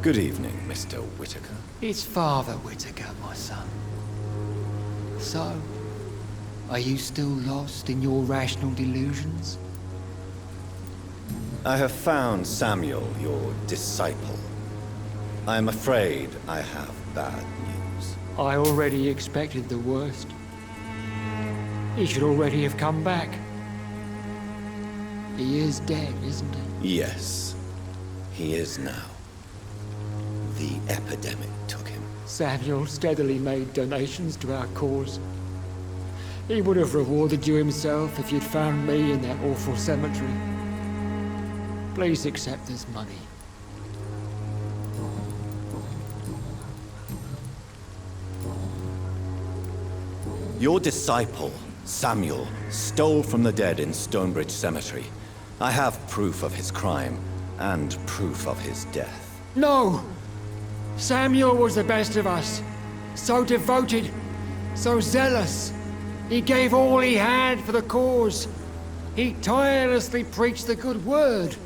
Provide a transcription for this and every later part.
Good evening, Mr. Whitaker. It's Father Whitaker, my son. So, are you still lost in your rational delusions? I have found Samuel, your disciple. I am afraid I have bad news. I already expected the worst. He should already have come back. He is dead, isn't he? Yes, he is now. The epidemic took him. Samuel steadily made donations to our cause. He would have rewarded you himself if you'd found me in that awful cemetery. Please accept this money. Your disciple, Samuel, stole from the dead in Stonebridge Cemetery. I have proof of his crime, and proof of his death. No! Samuel was the best of us. So devoted, so zealous. He gave all he had for the cause. He tirelessly preached the good word.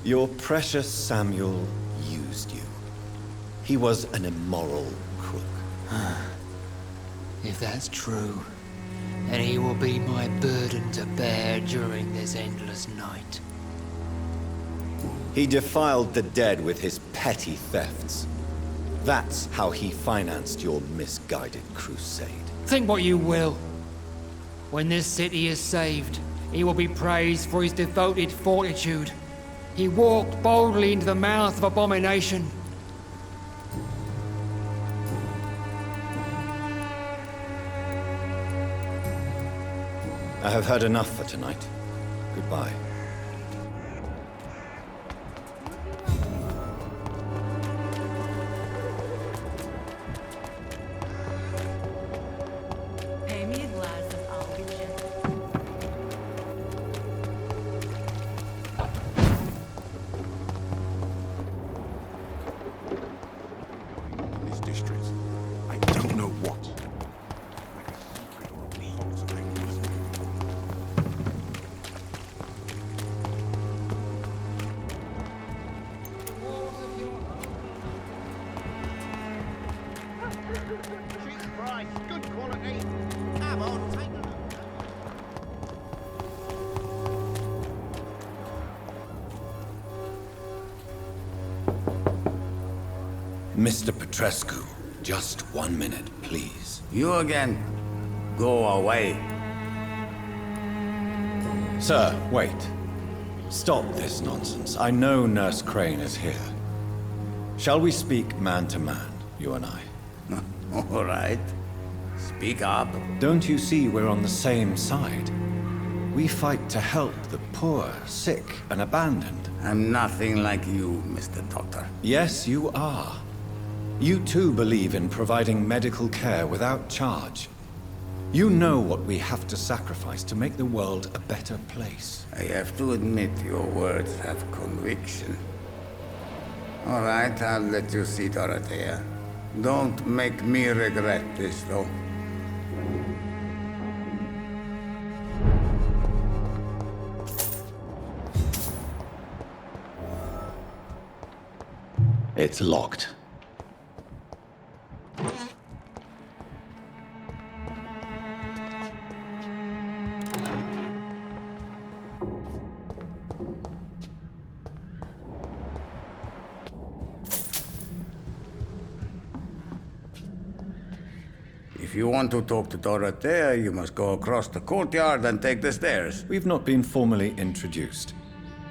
Your precious Samuel used you. He was an immoral crook. If that's true, then he will be my burden to bear during this endless night. He defiled the dead with his petty thefts. That's how he financed your misguided crusade. Think what you will. When this city is saved, he will be praised for his devoted fortitude. He walked boldly into the mouth of abomination. I have heard enough for tonight. Goodbye. Pay me a glass of Albigen. This district, I don't know what. Cheap price, good quality. Come on, take a look. Mr. Petrescu, just 1 minute, please. You again. Go away. Sir, wait. Stop this nonsense. I know Nurse Crane is here. Shall we speak man to man, you and I? All right. Speak up. Don't you see we're on the same side? We fight to help the poor, sick, and abandoned. I'm nothing like you, Mr. Doctor. Yes, you are. You too believe in providing medical care without charge. You know what we have to sacrifice to make the world a better place. I have to admit your words have conviction. All right, I'll let you see Dorothea. Don't make me regret this, though. It's locked. If you want to talk to Dorothea, you must go across the courtyard and take the stairs. We've not been formally introduced.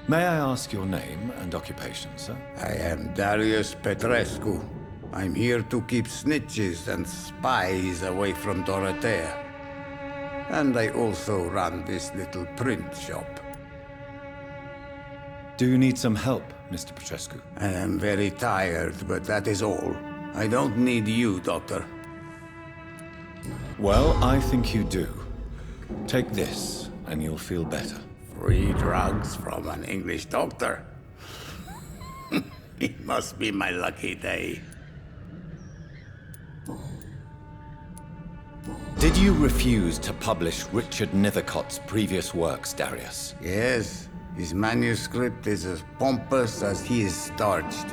May I ask your name and occupation, sir? I am Darius Petrescu. I'm here to keep snitches and spies away from Dorothea. And I also run this little print shop. Do you need some help, Mr. Petrescu? I am very tired, but that is all. I don't need you, Doctor. Well, I think you do. Take this, and you'll feel better. Free drugs from an English doctor. It must be my lucky day. Did you refuse to publish Richard Nethercott's previous works, Darius? Yes, His manuscript is as pompous as he is starched.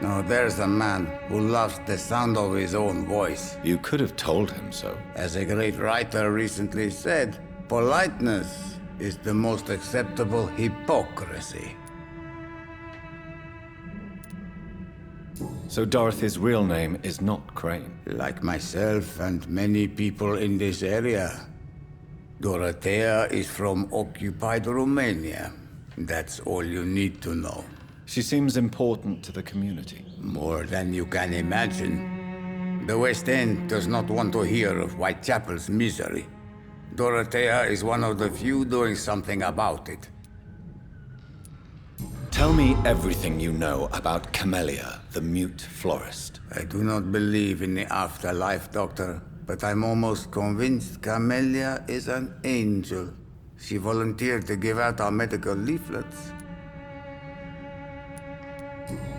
Now there's a man who loves the sound of his own voice. You could have told him so. As a great writer recently said, politeness is the most acceptable hypocrisy. So Dorothy's real name is not Crane. Like myself and many people in this area, Dorothea is from occupied Romania. That's all you need to know. She seems important to the community. More than you can imagine. The West End does not want to hear of Whitechapel's misery. Dorothea is one of the few doing something about it. Tell me everything you know about Camellia, the mute florist. I do not believe in the afterlife, Doctor, but I'm almost convinced Camellia is an angel. She volunteered to give out our medical leaflets.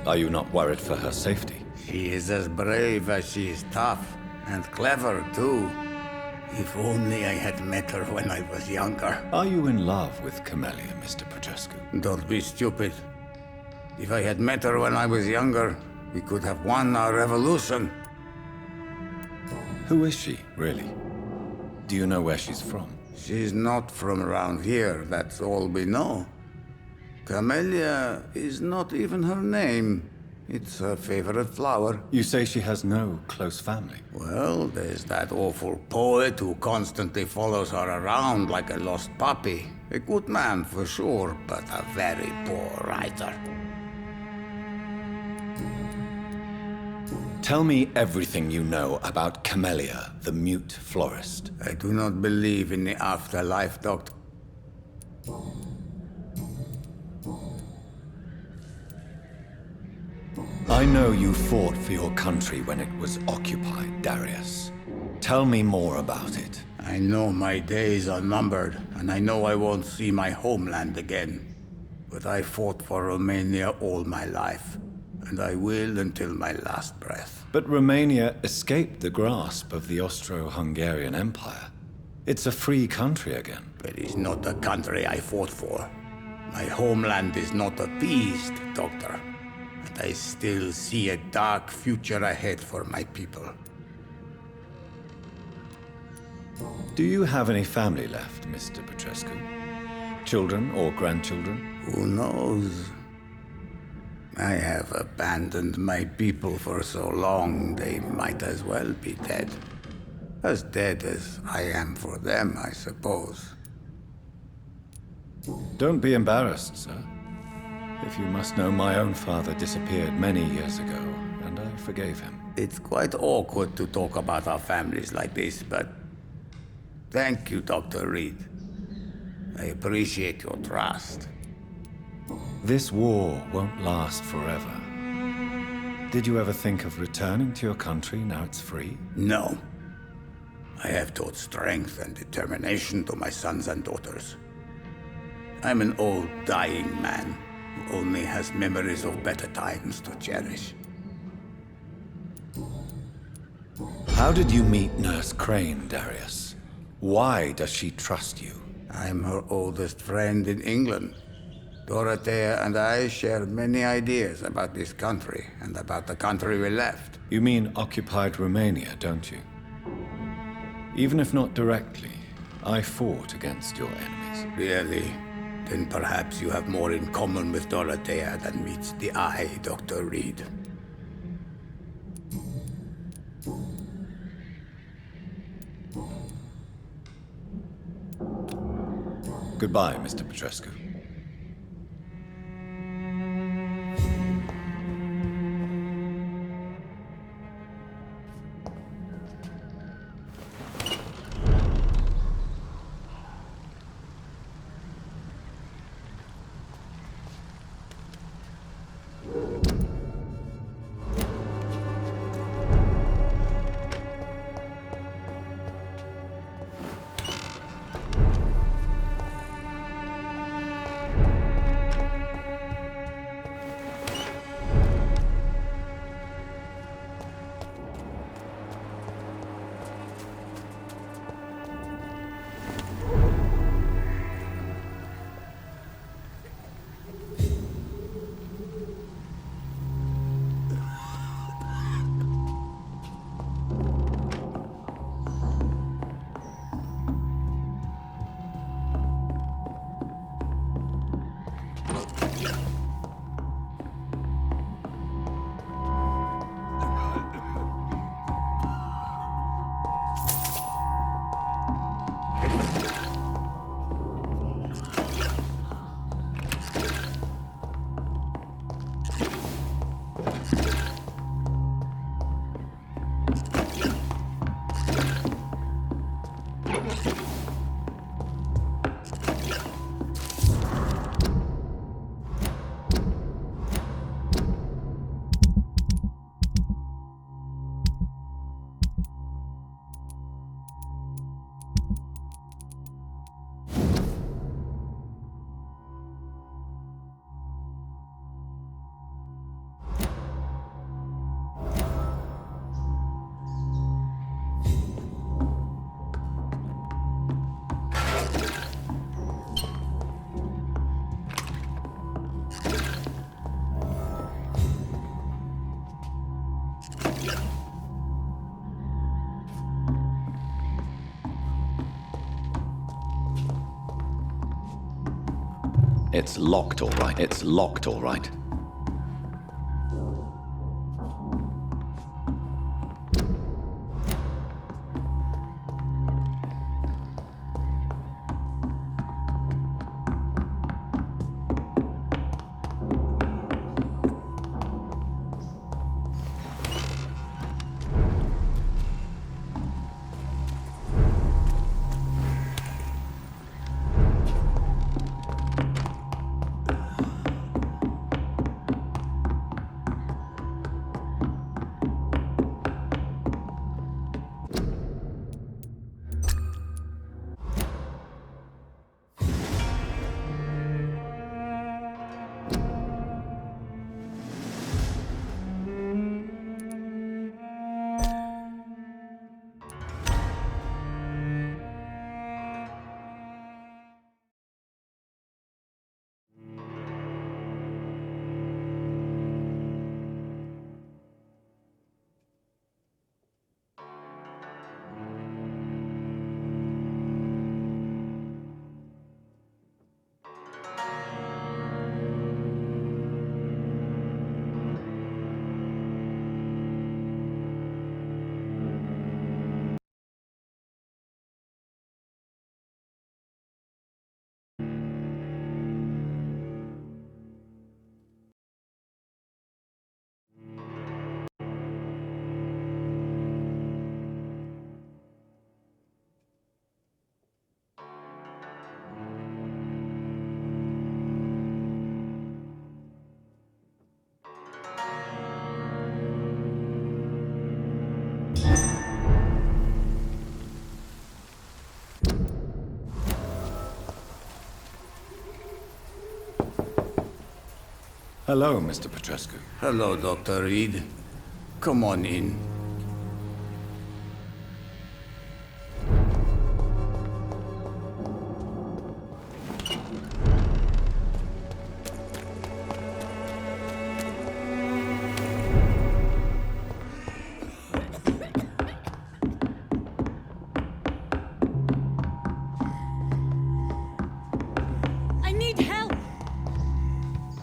Are you not worried for her safety? She is as brave as she is tough, and clever too. If only I had met her when I was younger. Are you in love with Camellia, Mr. Petrescu? Don't be stupid. If I had met her when I was younger, we could have won our revolution. Who is she, really? Do you know where she's from? She's not from around here, that's all we know. Camellia is not even her name. It's her favorite flower. You say she has no close family. Well, there's that awful poet who constantly follows her around like a lost puppy. A good man for sure, but a very poor writer. Tell me everything you know about Camellia, the mute florist. I do not believe in the afterlife, Doctor. I know you fought for your country when it was occupied, Darius. Tell me more about it. I know my days are numbered, and I know I won't see my homeland again. But I fought for Romania all my life, and I will until my last breath. But Romania escaped the grasp of the Austro-Hungarian Empire. It's a free country again. It is not the country I fought for. My homeland is not appeased, Doctor. And I still see a dark future ahead for my people. Do you have any family left, Mr. Petrescu? Children or grandchildren? Who knows? I have abandoned my people for so long, they might as well be dead. As dead as I am for them, I suppose. Don't be embarrassed, sir. If you must know, my own father disappeared many years ago, and I forgave him. It's quite awkward to talk about our families like this, but thank you, Dr. Reed. I appreciate your trust. This war won't last forever. Did you ever think of returning to your country now it's free? No. I have taught strength and determination to my sons and daughters. I'm an old, dying man who only has memories of better times to cherish. How did you meet Nurse Crane, Darius? Why does she trust you? I'm her oldest friend in England. Dorothea and I share many ideas about this country and about the country we left. You mean occupied Romania, don't you? Even if not directly, I fought against your enemies. Really? Then perhaps you have more in common with Dorothea than meets the eye, Dr. Reed. Goodbye, Mr. Petrescu. It's locked, all right. It's locked, all right. Hello, Mr. Petrescu. Hello, Dr. Reed. Come on in. I need help!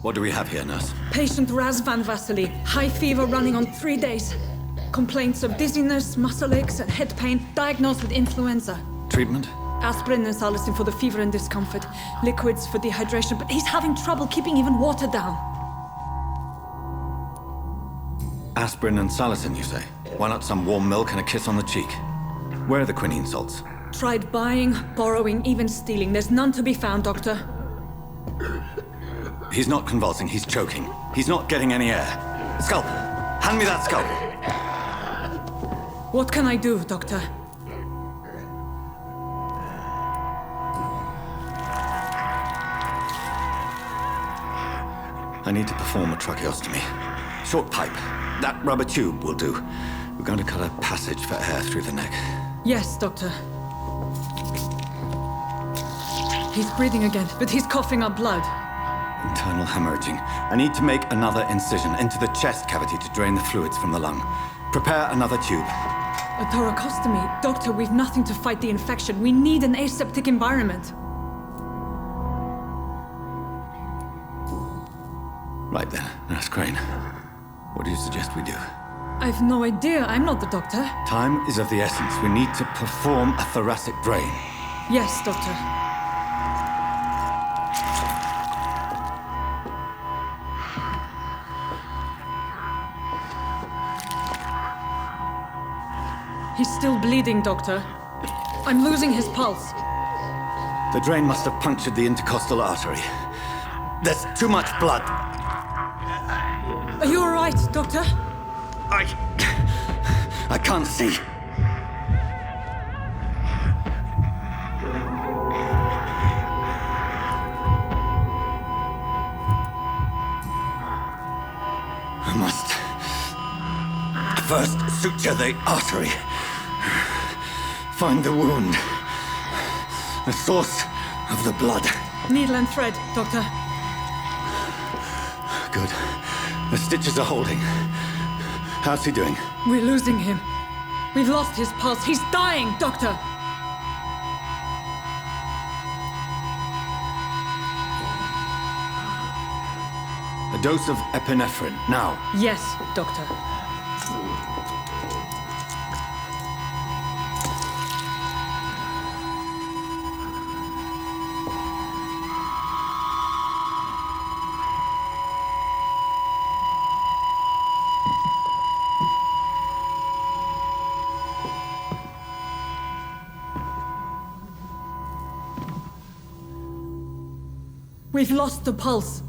What do we have here, nurse? Patient Raz Van Vasily. High fever running on 3 days. Complaints of dizziness, muscle aches, and head pain. Diagnosed with influenza. Treatment? Aspirin and salicin for the fever and discomfort. Liquids for dehydration, but he's having trouble keeping even water down. Aspirin and salicin, you say? Why not some warm milk and a kiss on the cheek? Where are the quinine salts? Tried buying, borrowing, even stealing. There's none to be found, Doctor. He's not convulsing, he's choking. He's not getting any air. Scalpel! Hand me that scalpel! What can I do, Doctor? I need to perform a tracheostomy. Short pipe. That rubber tube will do. We're going to cut a passage for air through the neck. Yes, Doctor. He's breathing again, but he's coughing up blood. Internal hemorrhaging. I need to make another incision into the chest cavity to drain the fluids from the lung. Prepare another tube. A thoracostomy? Doctor, we've nothing to fight the infection. We need an aseptic environment. Right then, Nurse Crane. What do you suggest we do? I've no idea. I'm not the doctor. Time is of the essence. We need to perform a thoracic drain. Yes, doctor. He's still bleeding, doctor. I'm losing his pulse. The drain must have punctured the intercostal artery. There's too much blood. Are you all right, doctor? I can't see. I must first suture the artery. Find the wound. The source of the blood. Needle and thread, doctor. Good. The stitches are holding. How's he doing? We're losing him. We've lost his pulse. He's dying, doctor. A dose of epinephrine, now. Yes, doctor. We've lost the pulse.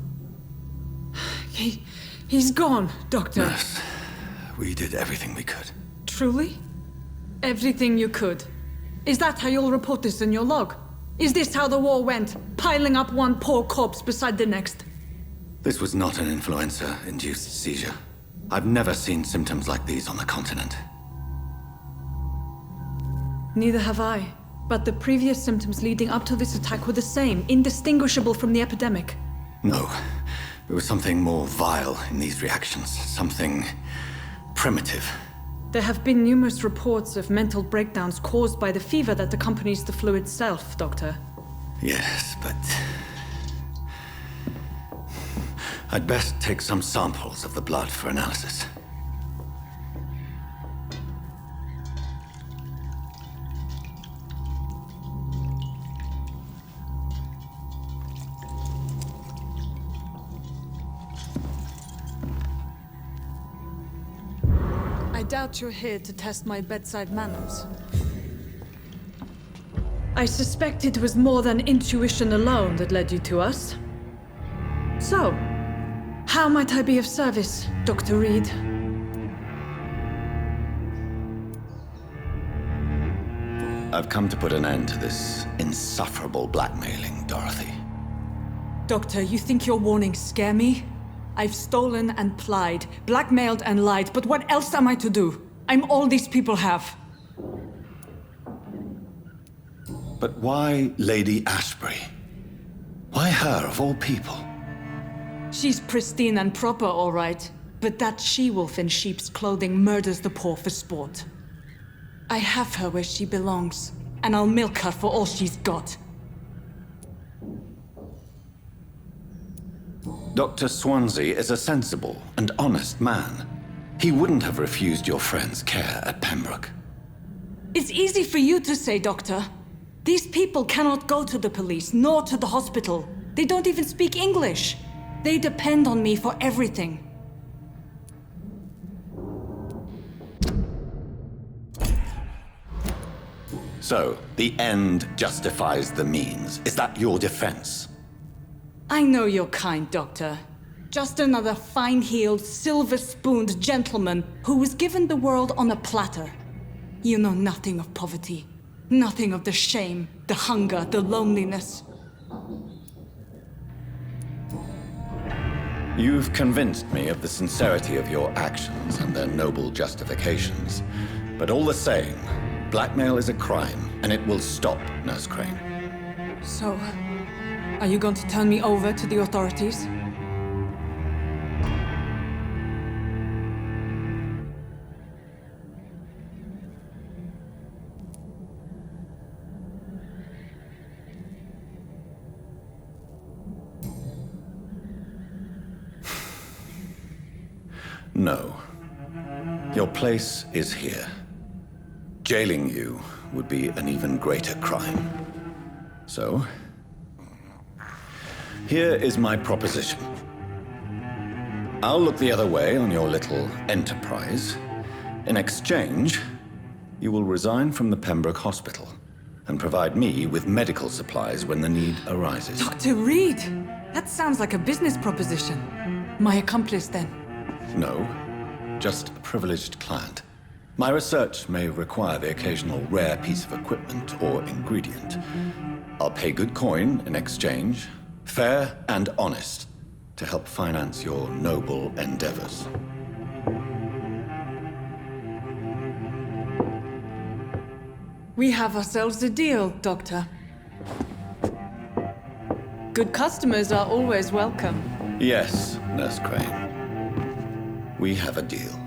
He's gone, Doctor. Nurse, we did everything we could. Truly? Everything you could. Is that how you'll report this in your log? Is this how the war went? Piling up one poor corpse beside the next? This was not an influenza-induced seizure. I've never seen symptoms like these on the continent. Neither have I. But the previous symptoms leading up to this attack were the same, indistinguishable from the epidemic. No. There was something more vile in these reactions. Something primitive. There have been numerous reports of mental breakdowns caused by the fever that accompanies the flu itself, Doctor. Yes, but... I'd best take some samples of the blood for analysis. I doubt you're here to test my bedside manners. I suspect it was more than intuition alone that led you to us. So, how might I be of service, Dr. Reed? I've come to put an end to this insufferable blackmailing, Dorothy. Doctor, you think your warnings scare me? I've stolen and plied, blackmailed and lied, but what else am I to do? I'm all these people have. But why Lady Ashbury? Why her, of all people? She's pristine and proper, all right. But that she-wolf in sheep's clothing murders the poor for sport. I have her where she belongs, and I'll milk her for all she's got. Dr. Swansea is a sensible and honest man. He wouldn't have refused your friend's care at Pembroke. It's easy for you to say, Doctor. These people cannot go to the police, nor to the hospital. They don't even speak English. They depend on me for everything. So, the end justifies the means. Is that your defense? I know you're kind, Doctor. Just another fine-heeled, silver-spooned gentleman who was given the world on a platter. You know nothing of poverty. Nothing of the shame, the hunger, the loneliness. You've convinced me of the sincerity of your actions and their noble justifications. But all the same, blackmail is a crime, and it will stop, Nurse Crane. So, are you going to turn me over to the authorities? No. Your place is here. Jailing you would be an even greater crime. So, here is my proposition. I'll look the other way on your little enterprise. In exchange, you will resign from the Pembroke Hospital and provide me with medical supplies when the need arises. Dr. Reed! That sounds like a business proposition. My accomplice, then? No, just a privileged client. My research may require the occasional rare piece of equipment or ingredient. I'll pay good coin in exchange, fair and honest, to help finance your noble endeavors. We have ourselves a deal, Doctor. Good customers are always welcome. Yes, Nurse Crane. We have a deal.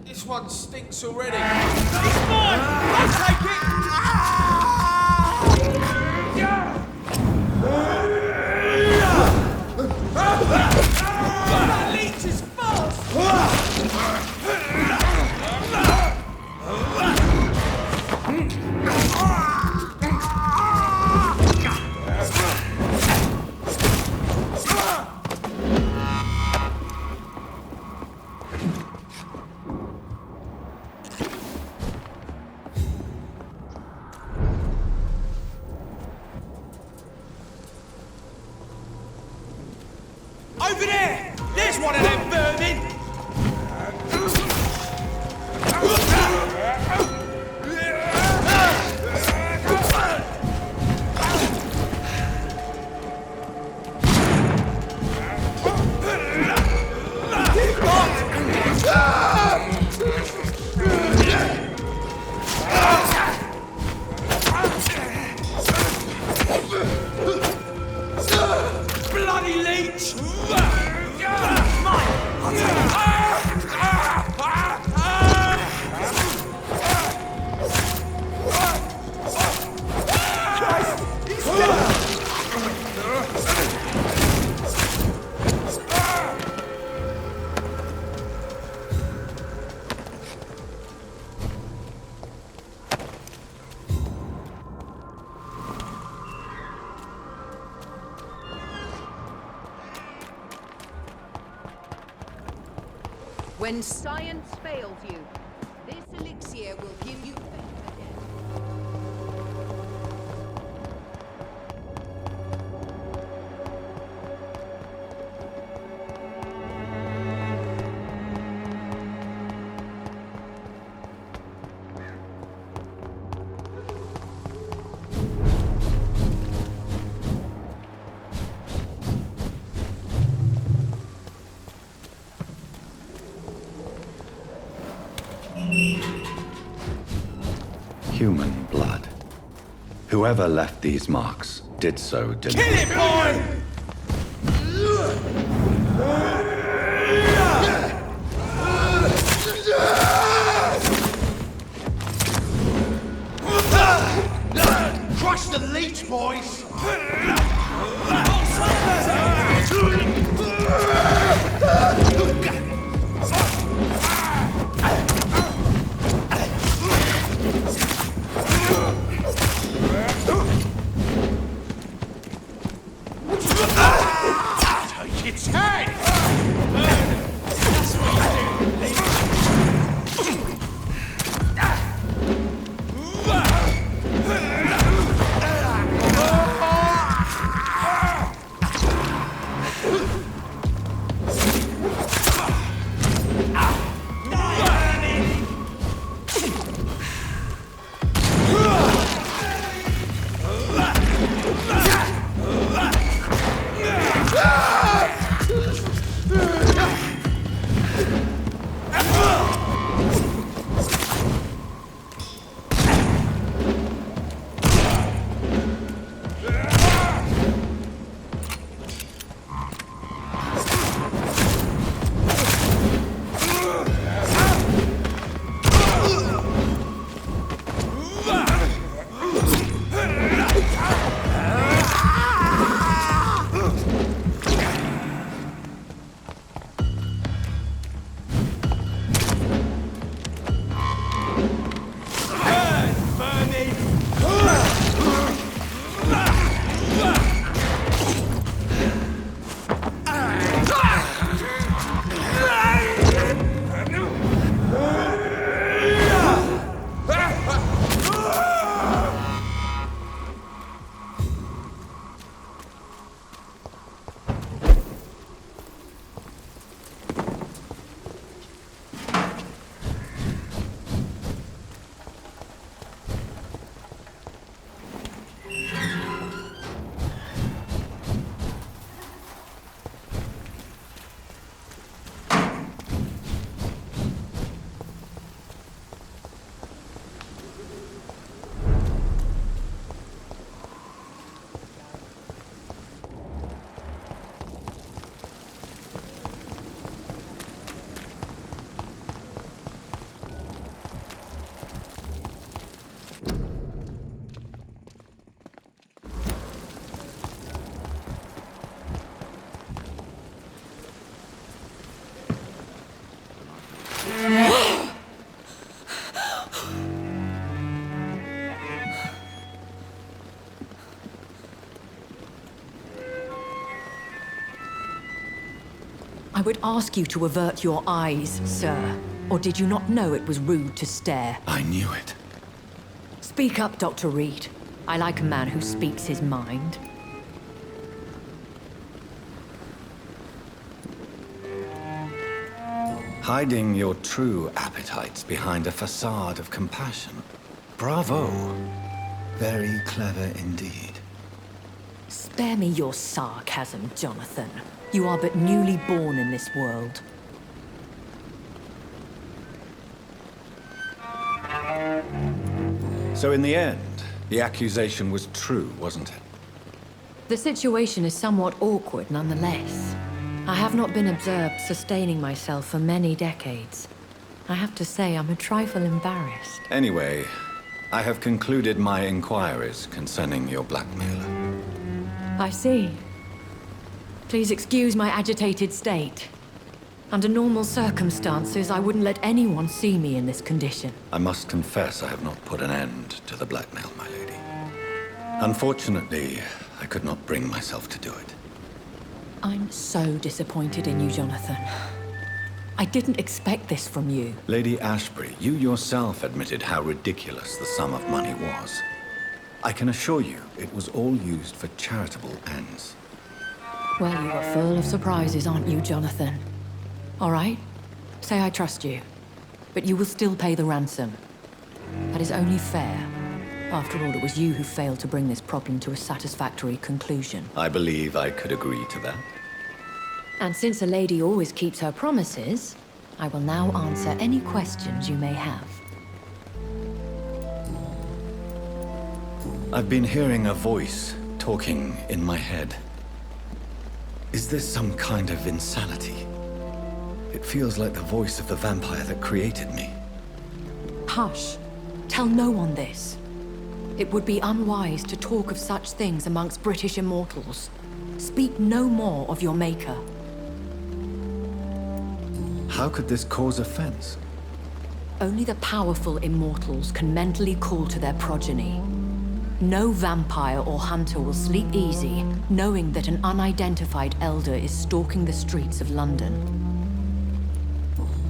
This one stinks already. It's mine! I'll take it! That leech is fast! Over there! There's one of them vermin! Bloody leech! When science fails you, this elixir will give you faith again. Human blood. Whoever left these marks did so Kill deliberately. it, boy! Crush the leech, boys! Take its head! I would ask you to avert your eyes, sir. Or did you not know it was rude to stare? I knew it. Speak up, Dr. Reed. I like a man who speaks his mind. Hiding your true appetites behind a facade of compassion. Bravo. Very clever indeed. Spare me your sarcasm, Jonathan. You are but newly born in this world. So in the end, the accusation was true, wasn't it? The situation is somewhat awkward nonetheless. I have not been observed sustaining myself for many decades. I have to say I'm a trifle embarrassed. Anyway, I have concluded my inquiries concerning your blackmailer. I see. Please excuse my agitated state. Under normal circumstances, I wouldn't let anyone see me in this condition. I must confess I have not put an end to the blackmail, my lady. Unfortunately, I could not bring myself to do it. I'm so disappointed in you, Jonathan. I didn't expect this from you. Lady Ashbury, you yourself admitted how ridiculous the sum of money was. I can assure you, it was all used for charitable ends. Well, you are full of surprises, aren't you, Jonathan? All right, say I trust you, but you will still pay the ransom. That is only fair. After all, it was you who failed to bring this problem to a satisfactory conclusion. I believe I could agree to that. And since a lady always keeps her promises, I will now answer any questions you may have. I've been hearing a voice talking in my head. Is this some kind of insanity? It feels like the voice of the vampire that created me. Hush. Tell no one this. It would be unwise to talk of such things amongst British immortals. Speak no more of your maker. How could this cause offense? Only the powerful immortals can mentally call to their progeny. No vampire or hunter will sleep easy, knowing that an unidentified elder is stalking the streets of London.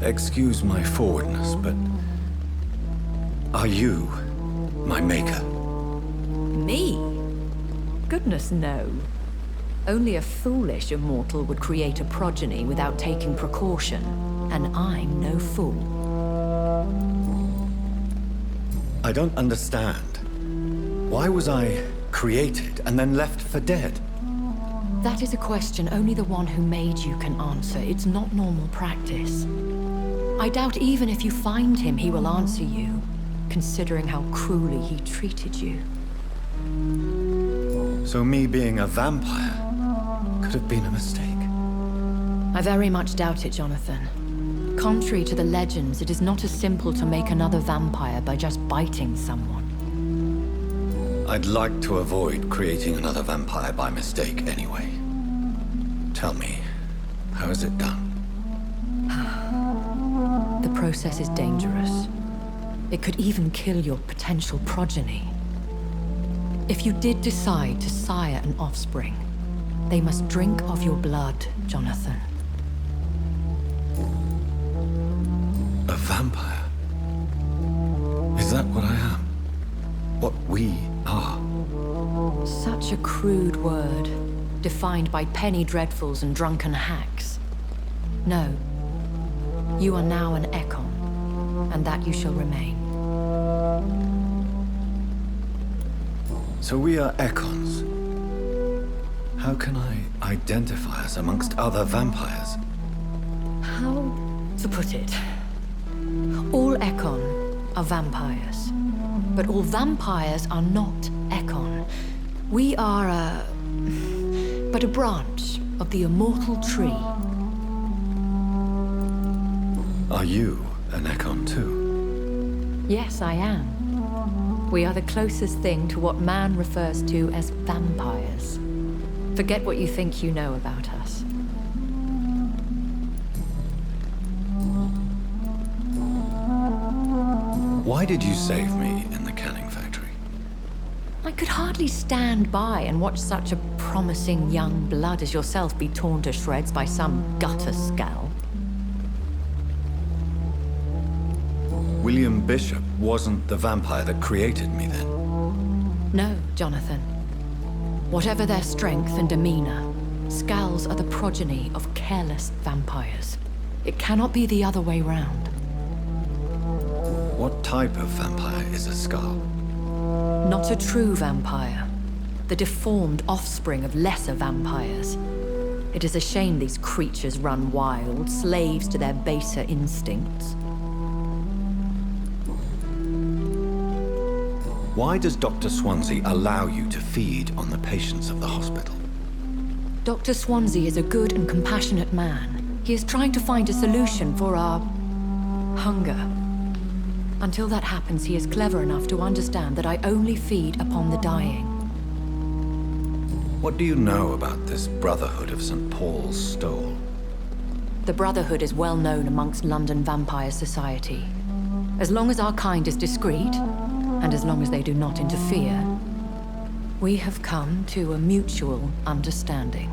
Excuse my forwardness, but... are you my maker? Me? Goodness, no. Only a foolish immortal would create a progeny without taking precaution, and I'm no fool. I don't understand. Why was I created and then left for dead? That is a question only the one who made you can answer. It's not normal practice. I doubt even if you find him, he will answer you, considering how cruelly he treated you. So me being a vampire could have been a mistake. I very much doubt it, Jonathan. Contrary to the legends, it is not as simple to make another vampire by just biting someone. I'd like to avoid creating another vampire by mistake anyway. Tell me, how is it done? The process is dangerous. It could even kill your potential progeny. If you did decide to sire an offspring, they must drink of your blood, Jonathan. A vampire? Is that what I am? What we are? Such a crude word, defined by penny dreadfuls and drunken hacks. No. You are now an Ekon, and that you shall remain. So we are Ekons. How can I identify us amongst other vampires? How to put it? All Ekon are vampires, but all vampires are not Ekon. We are but a branch of the immortal tree. Are you an Ekon too? Yes, I am. We are the closest thing to what man refers to as vampires. Forget what you think you know about us. Why did you save me in the canning factory? I could hardly stand by and watch such a promising young blood as yourself be torn to shreds by some gutter scowl. William Bishop wasn't the vampire that created me then? No, Jonathan. Whatever their strength and demeanor, scowls are the progeny of careless vampires. It cannot be the other way round. What type of vampire is a skull? Not a true vampire. The deformed offspring of lesser vampires. It is a shame these creatures run wild, slaves to their baser instincts. Why does Dr. Swansea allow you to feed on the patients of the hospital? Dr. Swansea is a good and compassionate man. He is trying to find a solution for our hunger. Until that happens, he is clever enough to understand that I only feed upon the dying. What do you know about this Brotherhood of St. Paul's Stole? The Brotherhood is well known amongst London Vampire Society. As long as our kind is discreet, and as long as they do not interfere, we have come to a mutual understanding.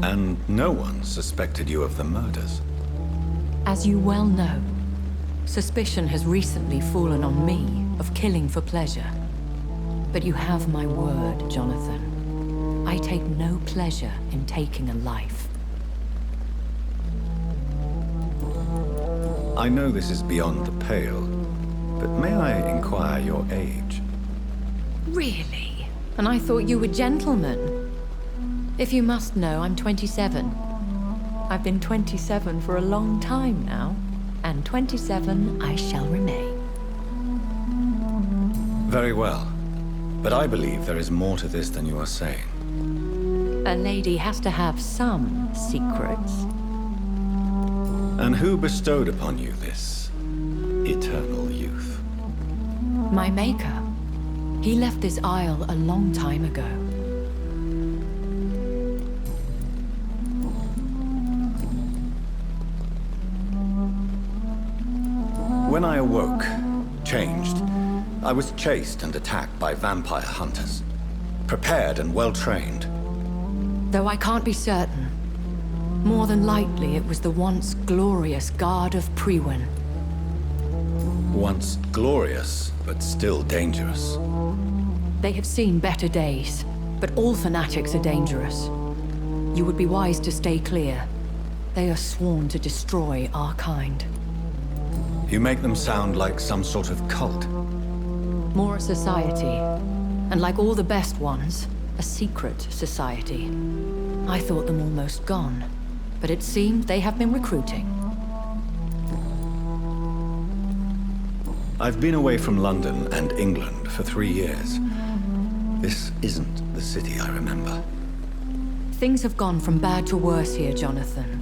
And no one suspected you of the murders? As you well know, suspicion has recently fallen on me of killing for pleasure. But you have my word, Jonathan. I take no pleasure in taking a life. I know this is beyond the pale, but may I inquire your age? Really? And I thought you were gentlemen. If you must know, I'm 27. I've been 27 for a long time now, and 27 I shall remain. Very well, but I believe there is more to this than you are saying. A lady has to have some secrets. And who bestowed upon you this eternal youth? My maker. He left this isle a long time ago. When I awoke, changed, I was chased and attacked by vampire hunters. Prepared and well-trained. Though I can't be certain. More than likely, it was the once glorious Guard of Priwen. Once glorious, but still dangerous. They have seen better days, but all fanatics are dangerous. You would be wise to stay clear. They are sworn to destroy our kind. You make them sound like some sort of cult. More a society, and like all the best ones, a secret society. I thought them almost gone, but it seemed they have been recruiting. I've been away from London and England for 3 years. This isn't the city I remember. Things have gone from bad to worse here, Jonathan.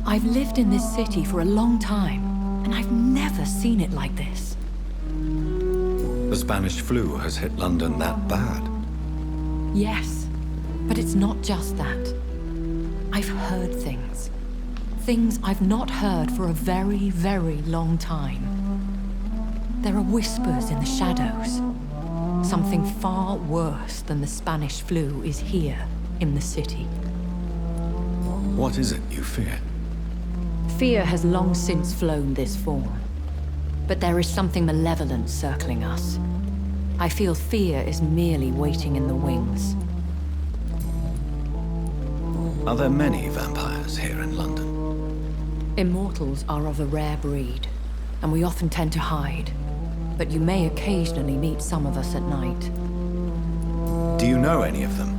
I've lived in this city for a long time, and I've never seen it like this. The Spanish flu has hit London that bad. Yes, but it's not just that. I've heard things. Things I've not heard for a very, very long time. There are whispers in the shadows. Something far worse than the Spanish flu is here in the city. What is it you fear? Fear has long since flown this form. But there is something malevolent circling us. I feel fear is merely waiting in the wings. Are there many vampires here in London? Immortals are of a rare breed, and we often tend to hide. But you may occasionally meet some of us at night. Do you know any of them?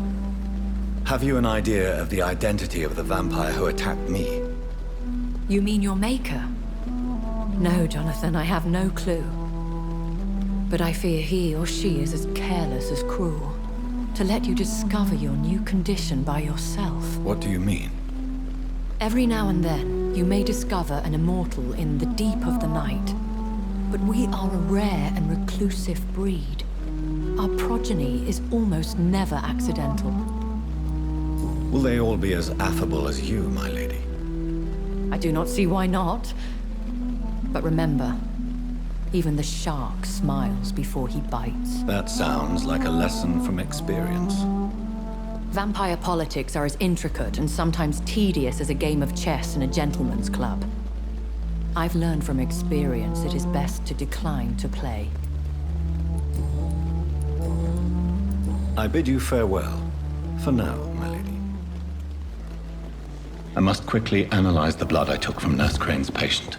Have you an idea of the identity of the vampire who attacked me? You mean your maker? No, Jonathan, I have no clue. But I fear he or she is as careless as cruel. To let you discover your new condition by yourself. What do you mean? Every now and then, you may discover an immortal in the deep of the night. But we are a rare and reclusive breed. Our progeny is almost never accidental. Will they all be as affable as you, my lady? I do not see why not. But remember, Even the shark smiles before he bites. That sounds like a lesson from experience. Vampire politics are as intricate and sometimes tedious as a game of chess in a gentleman's club. I've learned from experience it is best to decline to play. I bid you farewell. For now, my lady. I must quickly analyze the blood I took from Nurse Crane's patient.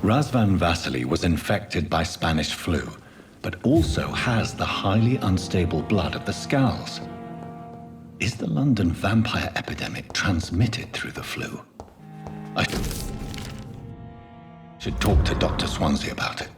Razvan Vasily was infected by Spanish flu, but also has the highly unstable blood of the Scowls. Is the London vampire epidemic transmitted through the flu? I should talk to Dr. Swansea about it.